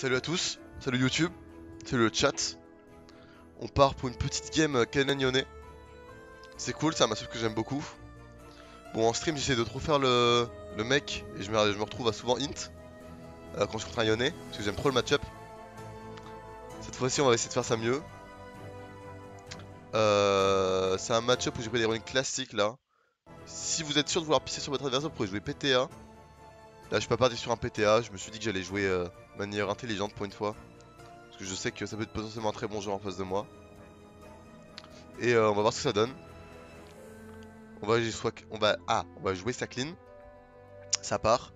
Salut à tous, salut YouTube, salut le chat. On part pour une petite game Kennen Yone. C'est cool, c'est un match que j'aime beaucoup. Bon, en stream, j'essaie de trop faire le mec et je me retrouve à souvent int quand je suis contre un Yone parce que j'aime trop le match-up. Cette fois-ci, on va essayer de faire ça mieux. C'est un match-up où j'ai pris des runes classiques là. Si vous êtes sûr de vouloir pisser sur votre adversaire, vous pouvez jouer PTA. Là, je suis pas parti sur un PTA, je me suis dit que j'allais jouer de manière intelligente pour une fois. Parce que je sais que ça peut être potentiellement un très bon joueur en face de moi. Et on va voir ce que ça donne. On va jouer sa clean. Ça part.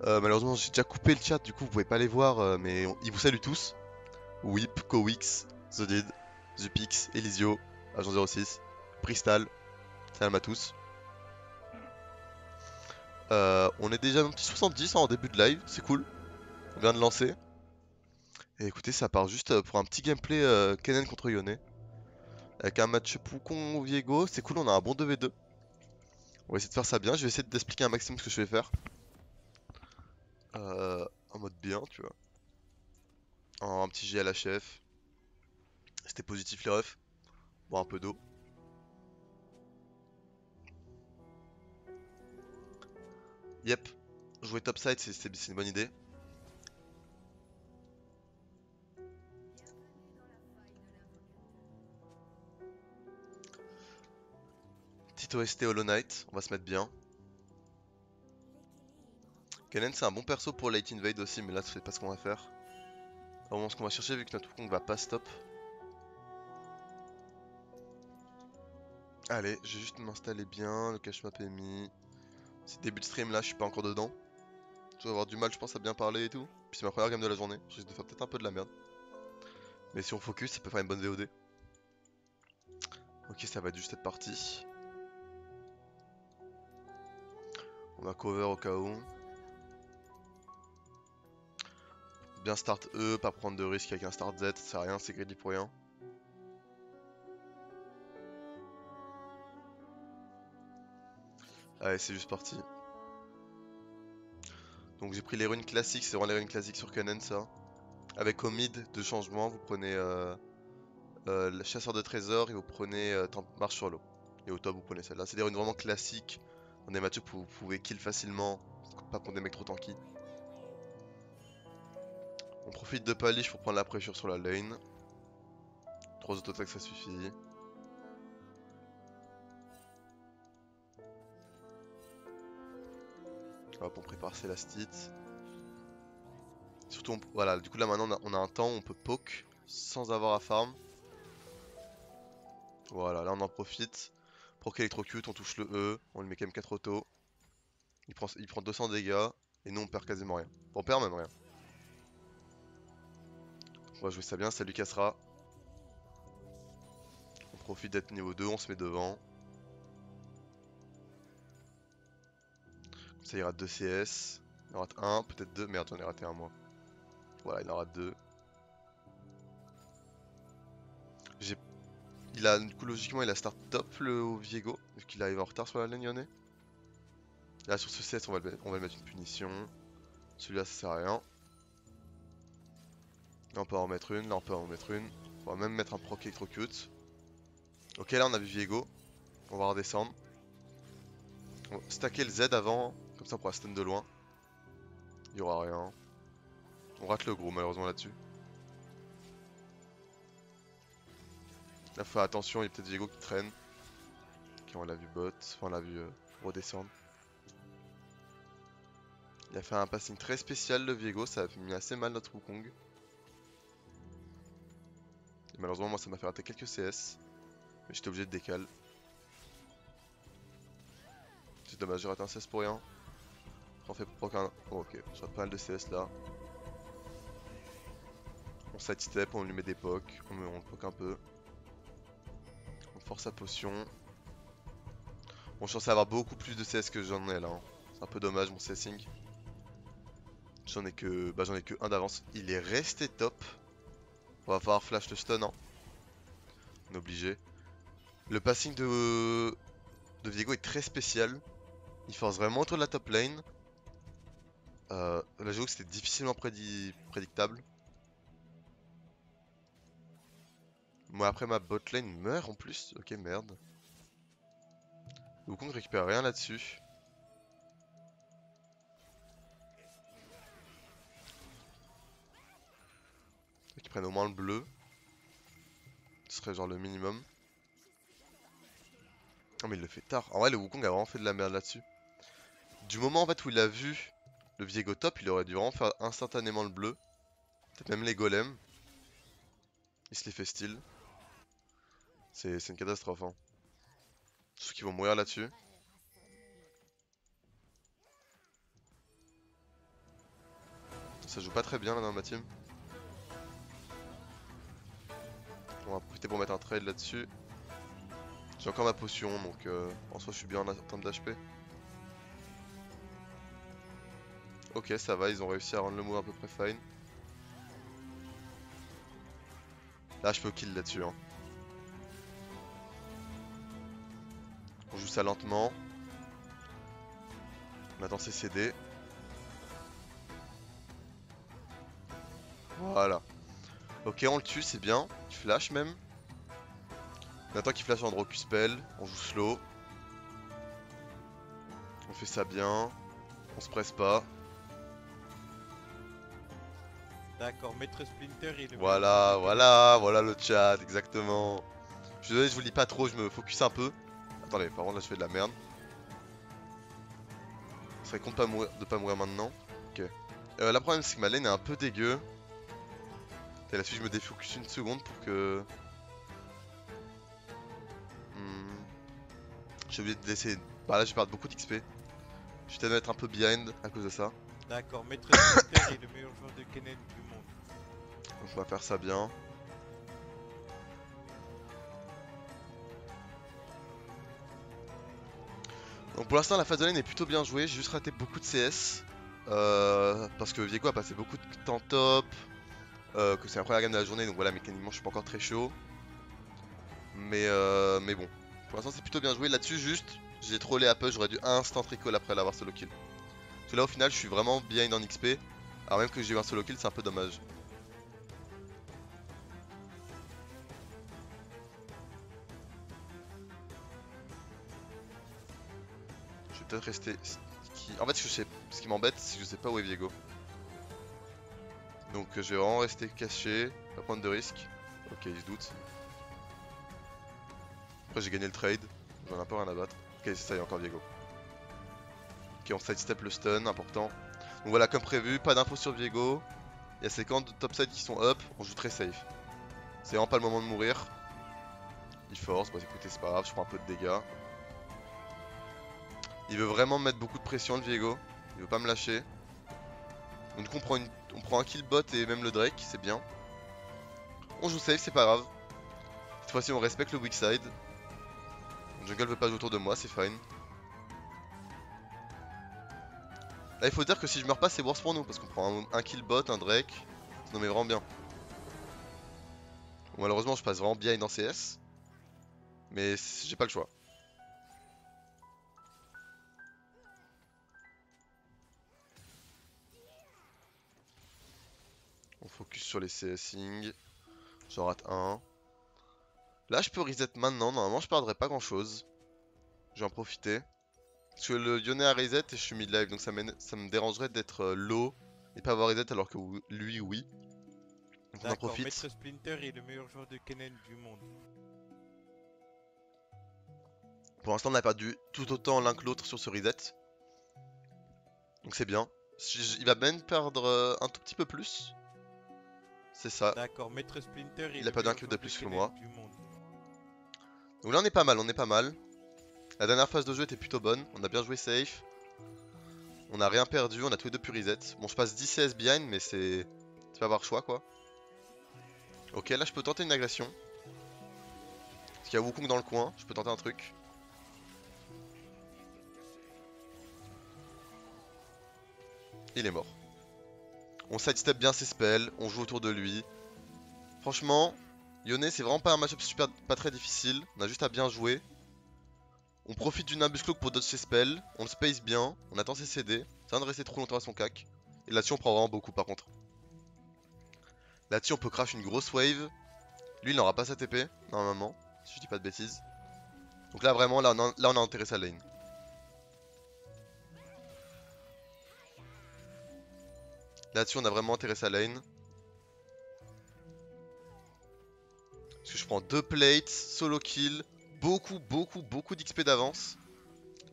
Malheureusement, j'ai déjà coupé le chat, du coup, vous pouvez pas les voir, mais ils vous saluent tous. Whip, Kowix, Zodid, Zupix, Elisio, Agent 06, Pristal, salam à tous. On est déjà dans le petit 70 en début de live, c'est cool. On vient de lancer. Et écoutez, ça part juste pour un petit gameplay Kennen contre Yone. Avec un match Poukon Viego, c'est cool, on a un bon 2v2. On va essayer de faire ça bien, je vais essayer d'expliquer un maximum ce que je vais faire. En mode bien, tu vois. Un petit G à la chef. C'était positif les refs. Boire un peu d'eau. Yep. Jouer topside, c'est une bonne idée. Petit OST Hollow Knight, on va se mettre bien. Kennen c'est un bon perso pour late invade aussi, mais là c'est pas ce qu'on va faire. Vraiment ce qu'on va chercher vu que notre Wukong va pas stop. Allez, je vais juste m'installer bien, le cache map est mis. C'est début de stream là, je suis pas encore dedans. Je vais avoir du mal je pense à bien parler et tout. Puis c'est ma première game de la journée, je risque de faire peut-être un peu de la merde. Mais si on focus, ça peut faire une bonne VOD. Ok, ça va être juste cette partie. On va cover au cas où. Bien start E, pas prendre de risque avec un start Z, ça sert à rien, c'est greedy pour rien. Allez, c'est juste parti. Donc j'ai pris les runes classiques, c'est vraiment les runes classiques sur Kennen ça. Avec au mid de changement, vous prenez le chasseur de trésors et vous prenez marche sur l'eau. Et au top vous prenez celle-là. C'est des runes vraiment classiques. Dans des matchs où vous pouvez kill facilement, pas contre des mecs trop tanky. On profite de Palish pour prendre la pressure sur la lane. 3 auto-attaques ça suffit. Hop, on prépare Célastite. Surtout, voilà, du coup là maintenant on a un temps où on peut poke sans avoir à farm. Voilà, là on en profite. Proc électrocute, on touche le E, on lui met quand même 4 autos. Il prend 200 dégâts, et nous on perd quasiment rien. On perd même rien. On va jouer ça bien, ça lui cassera. On profite d'être niveau 2, on se met devant. Comme ça il rate 2 CS. Il en rate 1, peut-être 2. Merde, j'en ai raté un moi. Voilà, il en rate 2. Du coup logiquement il a start top le Viego, vu qu'il arrive en retard sur la lane Yone. Là sur ce CS on va le mettre une punition. Celui-là ça sert à rien. Là on peut en remettre une, là on peut en remettre une. On va même mettre un proc électrocute. Ok, là on a vu Viego. On va redescendre. On va stacker le Z avant, comme ça on pourra stun de loin. Il y aura rien. On rate le gros malheureusement là-dessus. Là faut faire attention, il y a peut-être Viego qui traîne. Ok, on l'a vu bot, enfin on l'a vu redescendre. Il a fait un passing très spécial le Viego, ça a mis assez mal notre Wukong. Et malheureusement moi ça m'a fait rater quelques CS. Mais j'étais obligé de décaler. C'est dommage, j'ai raté un CS pour rien. J'en fais pour qu'un. Oh, ok, je rate pas mal de CS là. On sidestep, on lui met des pocs, on le poke un peu. On force sa potion. Bon, je suis censé avoir beaucoup plus de CS que j'en ai là. Hein. C'est un peu dommage mon CSing. J'en ai que un d'avance. Il est resté top. On va falloir flash le stun. Hein. On est obligé. Le passing de Viego est très spécial. Il force vraiment autour de la top lane. Là j'avoue que c'était difficilement prédictable. Moi après ma botlane meurt en plus. Ok merde. Le Wukong récupère rien là-dessus. Qu'ils prennent au moins le bleu. Ce serait genre le minimum. Oh mais il le fait tard. En vrai le Wukong a vraiment fait de la merde là-dessus. Du moment en fait où il a vu le Viego top, il aurait dû vraiment faire instantanément le bleu. Peut-être même les golems. Il se les fait style. C'est une catastrophe hein. Tous ceux qui vont mourir là-dessus. Ça joue pas très bien là dans ma team. On va profiter pour mettre un trade là-dessus. J'ai encore ma potion donc en soi je suis bien en termes d'HP. Ok ça va, ils ont réussi à rendre le move à peu près fine. Là je peux kill là-dessus hein. On joue ça lentement. On attend ses CD. Voilà. Ok on le tue c'est bien. Il flash même. On attend qu'il flash en Androcu spell. On joue slow. On fait ça bien. On se presse pas. D'accord, Maître Splinter et le Voilà, voilà le chat, exactement. Je suis désolé, je vous lis pas trop, je me focus un peu. Attendez, par contre là je fais de la merde. Je serais content de pas mourir maintenant. Ok. Là le problème c'est que ma lane est un peu dégueu. Et là-dessus je me défocus une seconde pour que... J'ai oublié de laisser... Bah là je vais perdre beaucoup d'XP. Je vais peut-être mettre un peu behind à cause de ça. D'accord, Maître Splinter est le meilleur joueur de Kennen du monde. Donc on va faire ça bien. Donc pour l'instant la phase de lane est plutôt bien jouée, j'ai juste raté beaucoup de CS. Parce que Viego a passé beaucoup de temps top. Que c'est la première game de la journée, donc voilà, mécaniquement je suis pas encore très chaud. Mais bon, pour l'instant c'est plutôt bien joué. Là-dessus juste, j'ai trollé Apple, j'aurais dû instant recall après l'avoir solo kill. Parce que là au final je suis vraiment behind en XP. Alors même que j'ai eu un solo kill, c'est un peu dommage. Je vais peut-être rester... En fait ce qui m'embête c'est que je sais pas où est Viego. Donc je vais vraiment rester caché, pas prendre de risque. Ok, il se doute. Après j'ai gagné le trade, j'en ai un peu rien à battre. Ok, c'est ça, il y a encore Viego. Ok, on sidestep le stun, important. Donc voilà, comme prévu, pas d'infos sur Viego. Il y a ses camps de topside qui sont up, on joue très safe. C'est vraiment pas le moment de mourir. Il force, bah écoutez, c'est pas grave, je prends un peu de dégâts. Il veut vraiment me mettre beaucoup de pression, le Viego. Il veut pas me lâcher. Donc du coup, on prend un kill bot et même le Drake, c'est bien. On joue safe, c'est pas grave. Cette fois-ci, on respecte le weak side. Le jungle veut pas jouer autour de moi, c'est fine. Là, il faut dire que si je meurs pas, c'est worse pour nous. Parce qu'on prend un kill bot, un Drake. Ça nous met vraiment bien. Bon, malheureusement, je passe vraiment bien dans CS. Mais j'ai pas le choix. On focus sur les CSing. J'en rate un. Là, je peux reset maintenant. Normalement, je perdrai pas grand chose. Je vais en profiter. Parce que le Yone a reset et je suis mid-live. Donc ça me dérangerait d'être low et pas avoir reset alors que lui, oui. Donc on en D'accord, profite. Maître Splinter est le meilleur joueur de Kennen du monde. Pour l'instant, on a perdu tout autant l'un que l'autre sur ce reset. Donc c'est bien. Il va même perdre un tout petit peu plus. C'est ça. D'accord, Maître Splinter est Il a le perdu un meilleur cube de joueur de plus que Kennen moi. du monde. Donc là, on est pas mal, on est pas mal. La dernière phase de jeu était plutôt bonne. On a bien joué safe. On a rien perdu, on a tous les deux pu reset. Bon, je passe 10 CS behind, mais c'est pas avoir choix quoi. Ok, là je peux tenter une agression. Parce qu'il y a Wukong dans le coin, je peux tenter un truc. Il est mort. On sidestep bien ses spells, on joue autour de lui. Franchement, Yone c'est vraiment pas un match-up super, pas très difficile. On a juste à bien jouer. On profite d'une Nimbus Cloak pour dodge ses spells. On le space bien, on attend ses CD. Ça vient de rester trop longtemps à son cac. Et là-dessus on prend vraiment beaucoup par contre. Là-dessus on peut crash une grosse wave. Lui il n'aura pas sa TP normalement, si je dis pas de bêtises. Donc là vraiment là on a enterré sa lane. Là-dessus on a vraiment enterré sa lane. Parce que je prends 2 plates, solo kill, beaucoup d'XP d'avance.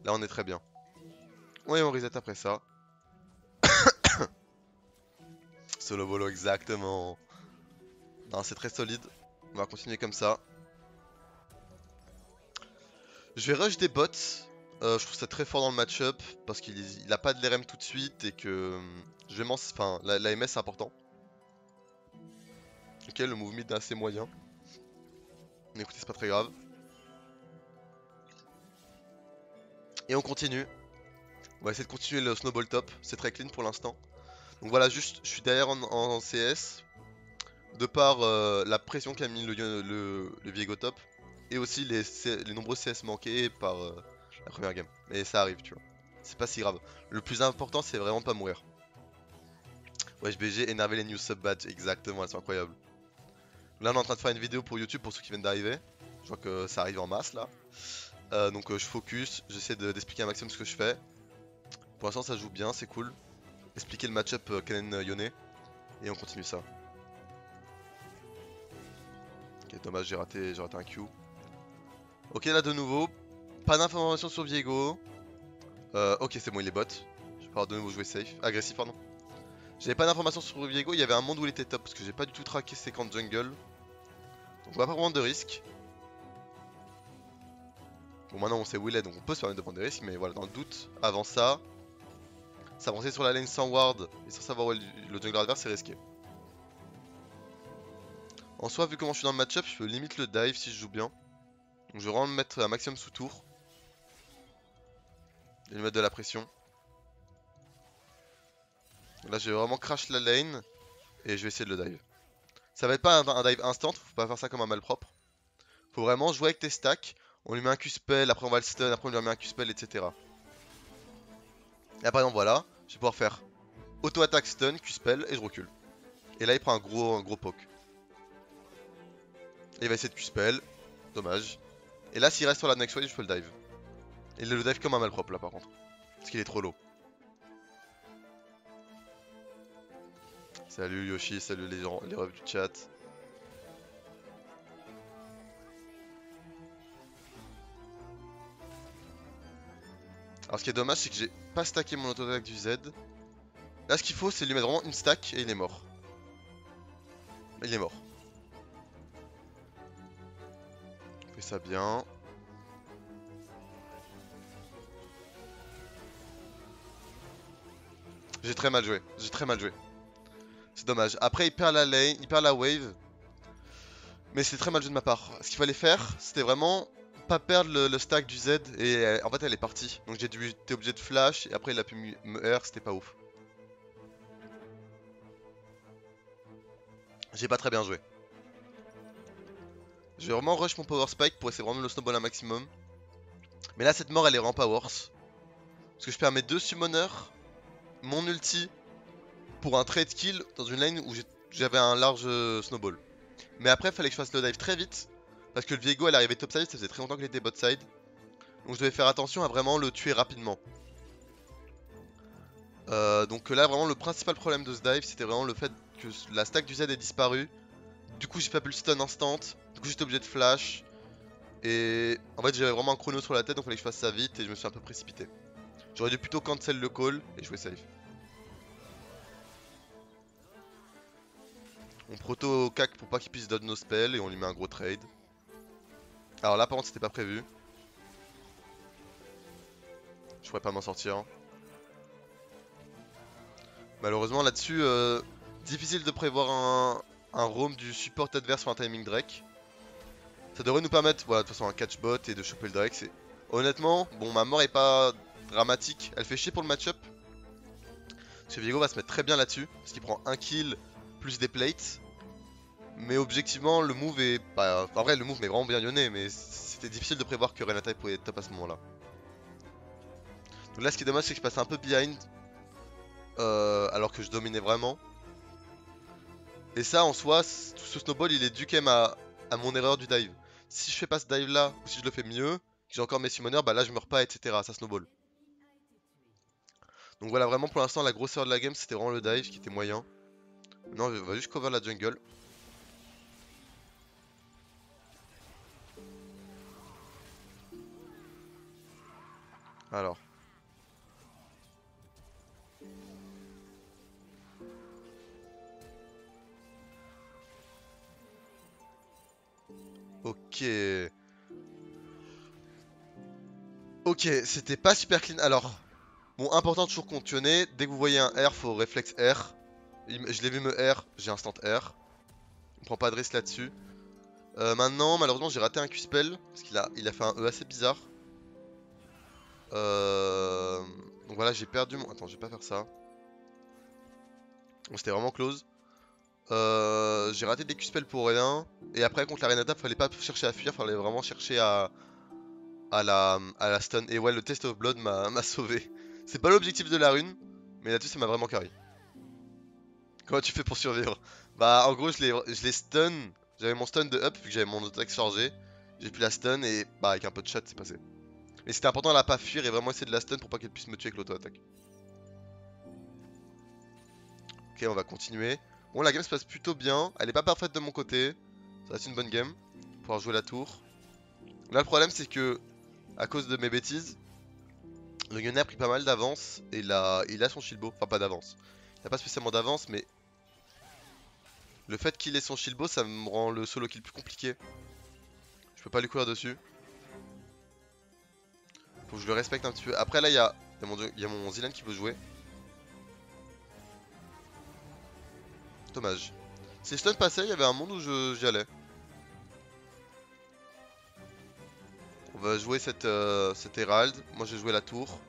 Là on est très bien. Ouais on reset après ça. Solo bolo exactement. Non c'est très solide. On va continuer comme ça. Je vais rush des bots. Je trouve ça très fort dans le match-up parce qu'il a pas de l'RM tout de suite et que je vais enfin la MS c'est important. Ok le move mid est assez moyen. Mais écoutez c'est pas très grave. Et on continue. On va essayer de continuer le snowball top. C'est très clean pour l'instant. Donc voilà juste je suis derrière en CS. De par la pression qu'a mis le Viego top. Et aussi les nombreux CS manqués par la première game. Mais ça arrive tu vois. C'est pas si grave. Le plus important c'est vraiment pas mourir. Wesh BG, énerver les news sub badge, exactement, c'est incroyable. Là on est en train de faire une vidéo pour YouTube pour ceux qui viennent d'arriver. Je vois que ça arrive en masse là. Donc je focus, j'essaie d'expliquer un maximum ce que je fais. Pour l'instant ça joue bien, c'est cool. Expliquer le match-up Kennen-Yone. Et on continue ça. Ok dommage j'ai raté un Q. Ok là de nouveau, pas d'informations sur Viego. Ok c'est bon il est bot. Je vais pouvoir de nouveau jouer safe, agressif pardon. J'avais pas d'informations sur Viego, il y avait un monde où il était top parce que j'ai pas du tout traqué ses camps de jungle. Donc on va pas prendre de risques. Bon maintenant on sait où il est donc on peut se permettre de prendre des risques mais voilà dans le doute, avant ça, s'avancer sur la lane sans ward et sans savoir où est le jungler adverse c'est risqué. En soi vu comment je suis dans le match-up, je peux limite le dive si je joue bien. Donc je vais vraiment me mettre un maximum sous tour. Et lui mettre de la pression. Là je vais vraiment crash la lane et je vais essayer de le dive. Ça va être pas un dive instant, faut pas faire ça comme un malpropre. Faut vraiment jouer avec tes stacks. On lui met un Q-spell, après on va le stun, après on lui remet un Q-spell, etc. Et là par exemple voilà, je vais pouvoir faire auto-attaque stun, Q-spell et je recule. Et là il prend un gros poke. Et il va essayer de Q-spell, dommage. Et là s'il reste sur la next wave je peux le dive. Et le dive comme un malpropre là par contre. Parce qu'il est trop low. Salut Yoshi, salut les refs du chat. Alors ce qui est dommage c'est que j'ai pas stacké mon auto-attaque du Z. Là ce qu'il faut c'est lui mettre vraiment une stack et il est mort. Il est mort. On fait ça bien. J'ai très mal joué, C'est dommage. Après il perd la lane, il perd la wave. Mais c'est très mal joué de ma part. Ce qu'il fallait faire, c'était vraiment pas perdre le stack du Z et en fait elle est partie. Donc j'étais obligé de flash et après il a pu me R, c'était pas ouf. J'ai pas très bien joué. Je vais vraiment rush mon power spike pour essayer vraiment de le snowball un maximum. Mais là cette mort elle est vraiment pas worse. Parce que je perds mes 2 summoners, mon ulti pour un trade kill dans une lane où j'avais un large snowball. Mais après il fallait que je fasse le dive très vite. Parce que le Viego elle arrivait topside, ça faisait très longtemps qu'il était botside. Donc je devais faire attention à vraiment le tuer rapidement. Donc là vraiment le principal problème de ce dive c'était vraiment le fait que la stack du Z est disparue. Du coup j'ai pas pu le stun instant. Du coup j'étais obligé de flash. Et en fait j'avais vraiment un chrono sur la tête donc il fallait que je fasse ça vite et je me suis un peu précipité. J'aurais dû plutôt cancel le call et jouer safe. On proto cac pour pas qu'il puisse dodge nos spells et on lui met un gros trade. Alors là par contre c'était pas prévu. Je pourrais pas m'en sortir. Malheureusement là-dessus, difficile de prévoir un roam du support adverse sur un timing Drake. Ça devrait nous permettre, voilà, de toute façon un catch bot et de choper le Drake. Honnêtement, bon ma mort est pas dramatique, elle fait chier pour le match-up. Parce que Viego va se mettre très bien là-dessus, parce qu'il prend un kill plus des plates. Mais objectivement le move est pas... En vrai le move m'est vraiment bien lyonnais, mais c'était difficile de prévoir que Renata pouvait être top à ce moment là. Donc là ce qui est dommage c'est que je passe un peu behind. Alors que je dominais vraiment. Et ça en soi, tout ce snowball il est dû quand même à à mon erreur du dive. Si je fais pas ce dive là, ou si je le fais mieux, que j'ai encore mes summoners, bah là je meurs pas, etc. Ça snowball. Donc voilà, vraiment pour l'instant, la grosseur de la game, c'était vraiment le dive qui était moyen. Maintenant, on va juste cover la jungle. Alors. Ok. Ok, c'était pas super clean. Alors, bon, important toujours conditionner. Dès que vous voyez un R, faut réflexe R. Je l'ai vu me R, j'ai instant R. On prend pas de risque là-dessus. Maintenant, malheureusement, j'ai raté un Q-spell. Parce qu'il a fait un E assez bizarre. Donc voilà, j'ai perdu mon... Attends, je vais pas faire ça. Bon, c'était vraiment close. J'ai raté des Q-spells pour rien. Et après, contre la Renata, fallait pas chercher à fuir, fallait vraiment chercher à la stun. Et ouais, le Test of Blood m'a sauvé. C'est pas l'objectif de la rune, mais là-dessus, ça m'a vraiment carry. Comment tu fais pour survivre? Bah, en gros, je l'ai stun. J'avais mon stun de up, vu que j'avais mon attaque chargée. J'ai pu la stun et bah, avec un peu de shot, c'est passé. Mais c'était important de la pas fuir et vraiment essayer de la stun pour pas qu'elle puisse me tuer avec l'auto-attaque. Ok, on va continuer. Bon, la game se passe plutôt bien. Elle est pas parfaite de mon côté. Ça reste une bonne game. Pour pouvoir jouer la tour. Là, le problème, c'est que, à cause de mes bêtises, le Yone a pris pas mal d'avance. Et il a son shieldbo. Enfin, pas d'avance. Il a pas spécialement d'avance, mais le fait qu'il ait son shieldbo, ça me rend le solo kill plus compliqué. Je peux pas lui courir dessus. Faut que je le respecte un petit peu. Après, là, il y a mon Zilan qui veut jouer. Dommage. Si stun passait, il y avait un monde où j'y allais. On va jouer cette Herald. Moi, j'ai joué la tour.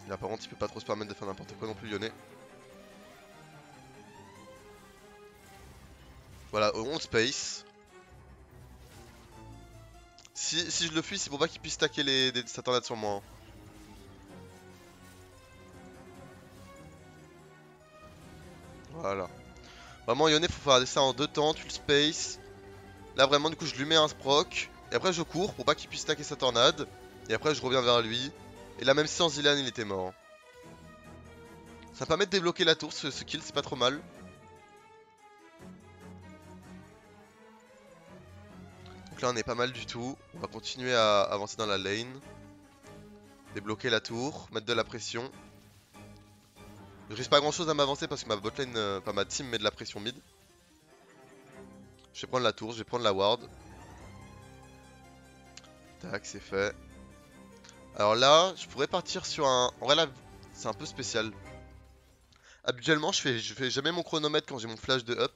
Là, par contre, il peut pas trop se permettre de faire n'importe quoi non plus, Lyonnais. Voilà, on space. Si je le fuis, c'est pour pas qu'il puisse stacker sa tornade sur moi. Hein. Voilà. Vraiment, Yone, faut faire ça en deux temps. Tu le space. Là, vraiment, du coup, je lui mets un proc. Et après, je cours pour pas qu'il puisse stacker sa tornade. Et après, je reviens vers lui. Et là, même sans Zilan, il était mort. Ça permet de débloquer la tour, ce kill, c'est pas trop mal. Donc là, on est pas mal du tout. On va continuer à avancer dans la lane. Débloquer la tour, mettre de la pression. Je risque pas grand chose à m'avancer parce que ma botlane, pas ma team met de la pression mid. Je vais prendre la tour, je vais prendre la ward. Tac, c'est fait. Alors là, je pourrais partir sur un... En vrai là, c'est un peu spécial. Habituellement, je fais jamais mon chronomètre quand j'ai mon flash de up.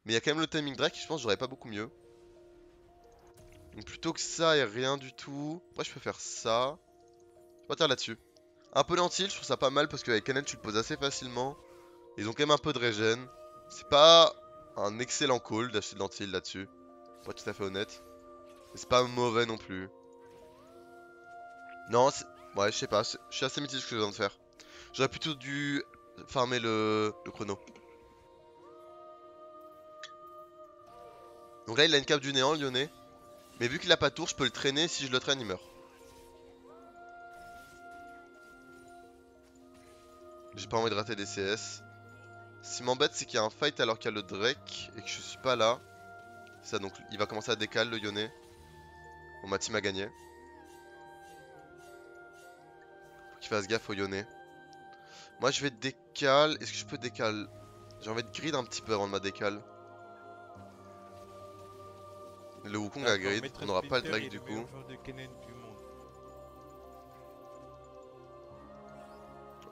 Mais il y a quand même le timing drag, je pense que j'aurais pas beaucoup mieux. Donc plutôt que ça et rien du tout... Après, je peux faire ça. Je vais partir là-dessus. Un peu lentil, je trouve ça pas mal parce qu'avec Canen, tu le poses assez facilement. Ils ont quand même un peu de régène. C'est pas un excellent call d'acheter de lentil là-dessus. Pour être tout à fait honnête. Mais c'est pas mauvais non plus. Non, ouais, je sais pas, je suis assez mitigé ce que je viens de faire. J'aurais plutôt dû farmer le chrono. Donc là, il a une cape du néant, le Lyonnais. Mais vu qu'il a pas de tour, je peux le traîner. Si je le traîne, il meurt. J'ai pas envie de rater des CS. Ce qui m'embête, c'est qu'il y a un fight alors qu'il y a le Drake et que je suis pas là. Ça, donc il va commencer à décaler le Lyonnais. Bon, ma team a gagné. Faut qu'il fasse gaffe au Lyonnais. Moi, je vais décale. Est-ce que je peux décale? J'ai envie de grid un petit peu avant de ma décale. Le Wukong a grid. On n'aura pas le Drake du coup.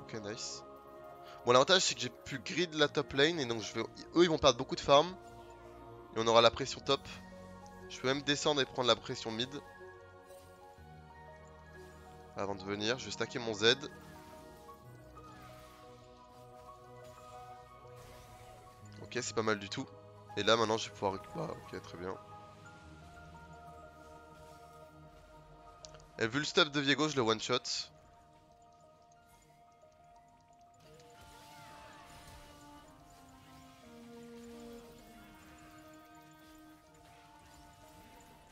Ok, nice. Bon, l'avantage c'est que j'ai pu grid la top lane et donc eux ils vont perdre beaucoup de farm. Et on aura la pression top. Je peux même descendre et prendre la pression mid. Avant de venir, je vais stacker mon Z. Ok, c'est pas mal du tout. Et là maintenant je vais pouvoir récupérer. Ok, très bien. Et vu le stuff de Viego, je le one shot.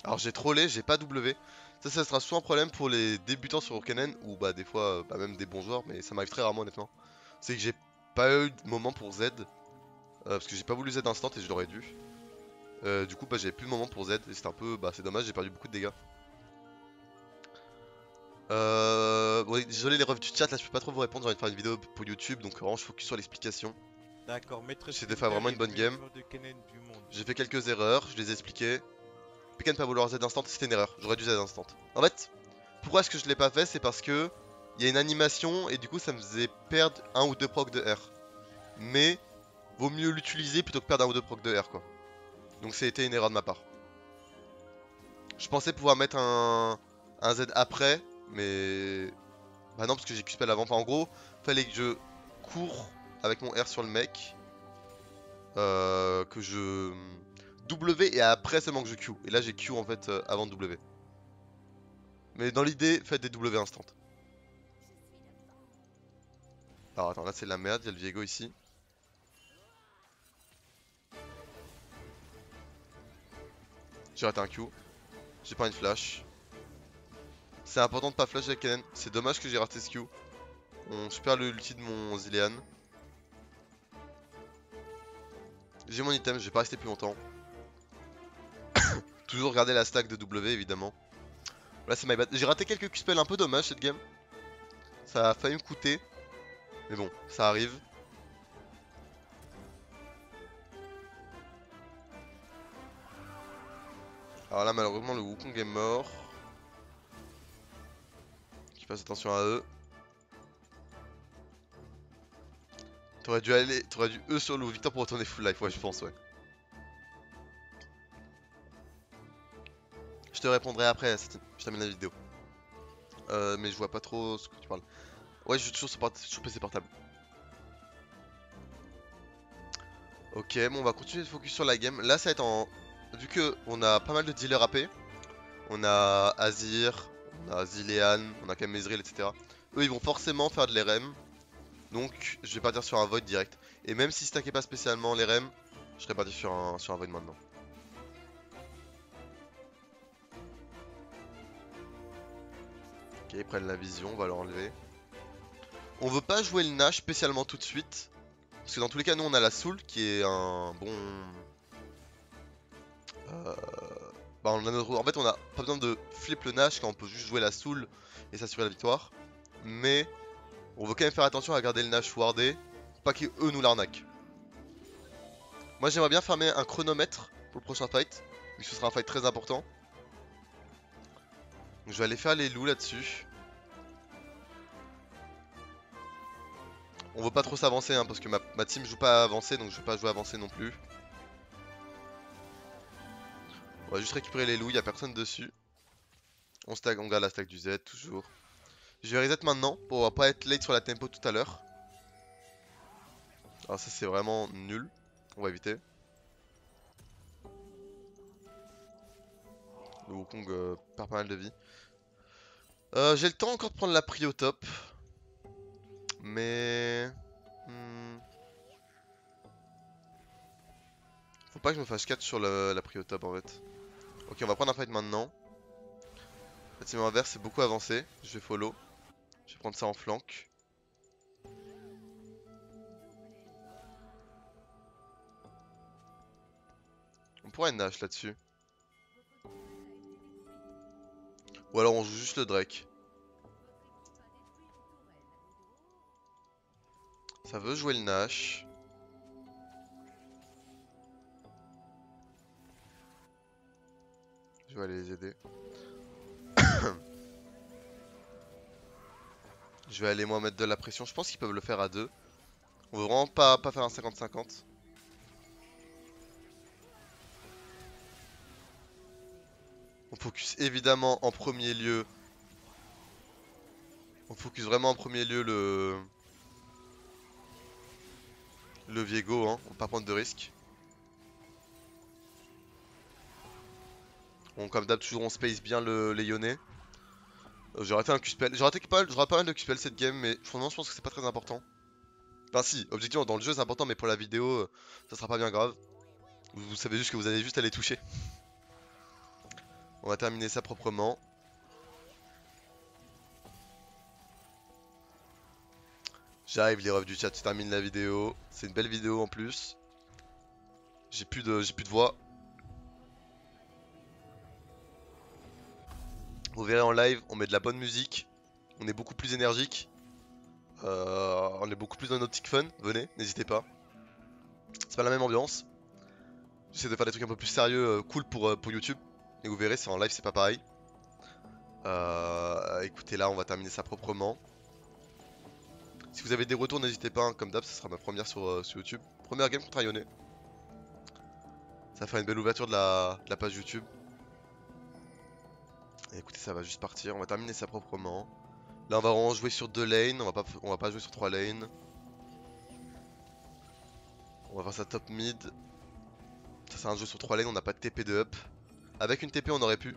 Alors j'ai trollé, j'ai pas W. Ça sera souvent un problème pour les débutants sur Urkenen, ou bah des fois, bah, même des bons joueurs, mais ça m'arrive très rarement honnêtement. C'est que j'ai pas eu de moment pour Z, parce que j'ai pas voulu Z instant et je l'aurais dû. Du coup bah j'avais plus de moment pour Z, et c'était un peu, bah c'est dommage, j'ai perdu beaucoup de dégâts. Ouais, désolé les refs du chat, là je peux pas trop vous répondre, j'ai envie de faire une vidéo pour YouTube, donc vraiment je focus sur l'explication. D'accord, Maître J'essaie de faire Splinter vraiment est une le bonne meilleur game. joueur de Kennen du monde. J'ai fait quelques erreurs, je les ai expliquées. Pick and pas vouloir Z instant, c'était une erreur, j'aurais dû Z instant. En fait, pourquoi est-ce que je l'ai pas fait? C'est parce que il y a une animation et du coup ça me faisait perdre un ou deux procs de R. Mais vaut mieux l'utiliser plutôt que perdre un ou deux procs de R quoi. Donc ça a été une erreur de ma part. Je pensais pouvoir mettre un Z après, mais bah non parce que j'ai Q-spell avant. Enfin en gros, fallait que je cours avec mon R sur le mec, que je W et après seulement que je Q. Et là j'ai Q en fait avant de W. Mais dans l'idée, faites des W instant. Alors attends, là c'est de la merde, il y a le Viego ici. J'ai raté un Q. J'ai pas une flash. C'est important de pas flash avec Kennen. C'est dommage que j'ai raté ce Q. On super l'ulti de mon Zilean. J'ai mon item, je vais pas rester plus longtemps. Toujours garder la stack de W évidemment. Là c'est my bad. J'ai raté quelques Q-spells un peu dommage cette game. Ça a failli me coûter. Mais bon, ça arrive. Alors là malheureusement le Wukong est mort. Je fasse attention à eux. T'aurais dû E sur le Victor pour retourner full life, ouais je pense ouais. Je te répondrai après, je termine la vidéo. Mais je vois pas trop ce que tu parles. Ouais, je joue toujours sur PC portable. Ok, bon, on va continuer de focus sur la game. Là, ça va être en. Vu que on a pas mal de dealers AP, on a Azir, on a Zilean, on a quand même Ezreal, etc. Eux, ils vont forcément faire de l'RM. Donc, je vais partir sur un Void direct. Et même si je stackais pas spécialement l'RM, je serais parti sur un Void maintenant. Ok, ils prennent la vision, on va l'enlever. On veut pas jouer le Nash spécialement tout de suite. Parce que dans tous les cas, nous on a la Soul qui est un bon. Euh, Bah, en fait, on a pas besoin de flip le Nash quand on peut juste jouer la Soul et s'assurer la victoire. Mais on veut quand même faire attention à garder le Nash wardé, pas qu'eux nous l'arnaquent. Moi j'aimerais bien farmer un chronomètre pour le prochain fight, vu que ce sera un fight très important. Donc je vais aller faire les loups là-dessus. On veut pas trop s'avancer hein, parce que ma team joue pas à avancer, donc je vais pas jouer à avancer non plus. On va juste récupérer les loups, y a personne dessus. On garde la stack du Z toujours. Je vais reset maintenant pour pas être late sur la tempo tout à l'heure. Alors ça c'est vraiment nul. On va éviter. Le Wukong perd pas mal de vie. J'ai le temps encore de prendre la prio top. Mais... Faut pas que je me fasse 4 sur la prio top en fait. Ok, on va prendre un fight maintenant. La team inverse c'est beaucoup avancé. Je vais follow. Je vais prendre ça en flank. On pourrait Nash là-dessus. Ou alors on joue juste le Drake. Ça veut jouer le Nash. Je vais aller les aider. Je vais aller moi mettre de la pression. Je pense qu'ils peuvent le faire à deux. On veut vraiment pas faire un 50-50. On focus évidemment en premier lieu. On focus vraiment en premier lieu Levier go, hein, on va pas prendre de risques. Bon, comme d'hab, toujours on space bien les Yonnais. J'aurais fait un Q-spell. J'aurais pas mal de Q-spell cette game, mais franchement, je pense que c'est pas très important. Enfin, si, objectivement, dans le jeu c'est important, mais pour la vidéo, ça sera pas bien grave. Vous savez juste que vous allez juste aller toucher. On va terminer ça proprement. J'arrive, les refs du chat, je termine la vidéo. C'est une belle vidéo en plus. J'ai plus de voix. Vous verrez en live, on met de la bonne musique. On est beaucoup plus énergique. On est beaucoup plus dans une optique fun. Venez, n'hésitez pas. C'est pas la même ambiance. J'essaie de faire des trucs un peu plus sérieux, cool pour YouTube. Et vous verrez, c'est en live, c'est pas pareil. Écoutez, là, on va terminer ça proprement. Si vous avez des retours, n'hésitez pas, hein, comme d'hab, ce sera ma première sur YouTube. Première game contre Ioné. Ça fera une belle ouverture de la page YouTube. Et écoutez, ça va juste partir, on va terminer ça proprement. Là, on va vraiment jouer sur 2 lanes, on va pas jouer sur 3 lanes. On va faire ça top mid. Ça, c'est un jeu sur 3 lanes, on n'a pas de TP de up. Avec une TP, on aurait pu.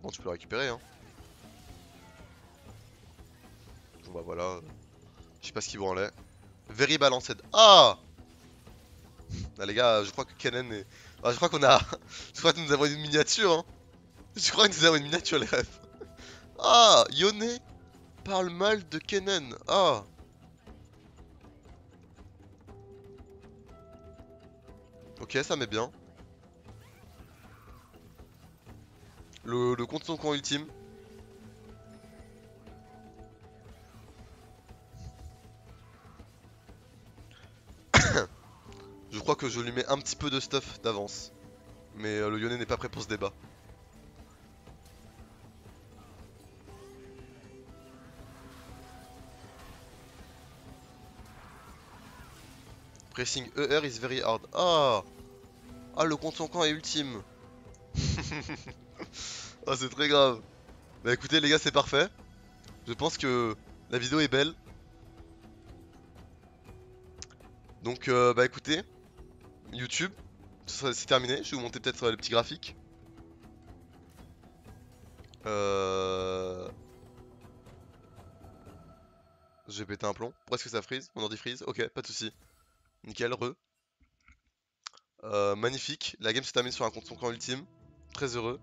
Bon, tu peux le récupérer, hein. Bon, bah voilà. Je sais pas ce qu'il branlait. Very balanced. Ah! Ah les gars, je crois que Kennen est... Ah, je crois qu'on a... Je crois que nous avons une miniature, hein. Je crois que nous avons une miniature, les refs. Ah! Yone parle mal de Kennen. Ah! Ok, ça met bien. Le contre son camp ultime. Je crois que je lui mets un petit peu de stuff d'avance. Mais le Yone n'est pas prêt pour ce débat. Pressing ER is very hard. Ah! Ah, le contre son camp est ultime. Ah, c'est très grave. Bah écoutez les gars, c'est parfait. Je pense que la vidéo est belle. Donc bah écoutez, YouTube, c'est terminé. Je vais vous montrer peut-être les petits graphiques. J'ai pété un plomb. Pourquoi est-ce que ça freeze? Mon ordi freeze? Ok, pas de soucis. Nickel, re. Magnifique. La game se termine sur un contre son camp ultime. Très heureux.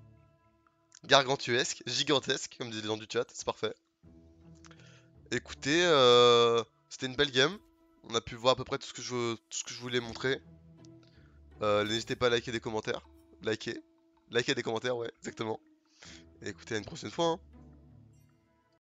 Gargantuesque, gigantesque, comme disent les gens du chat, c'est parfait. Écoutez, c'était une belle game. On a pu voir à peu près tout ce que je voulais montrer. N'hésitez pas à liker des commentaires. Liker des commentaires, ouais, exactement. Et écoutez, à une prochaine fois, hein.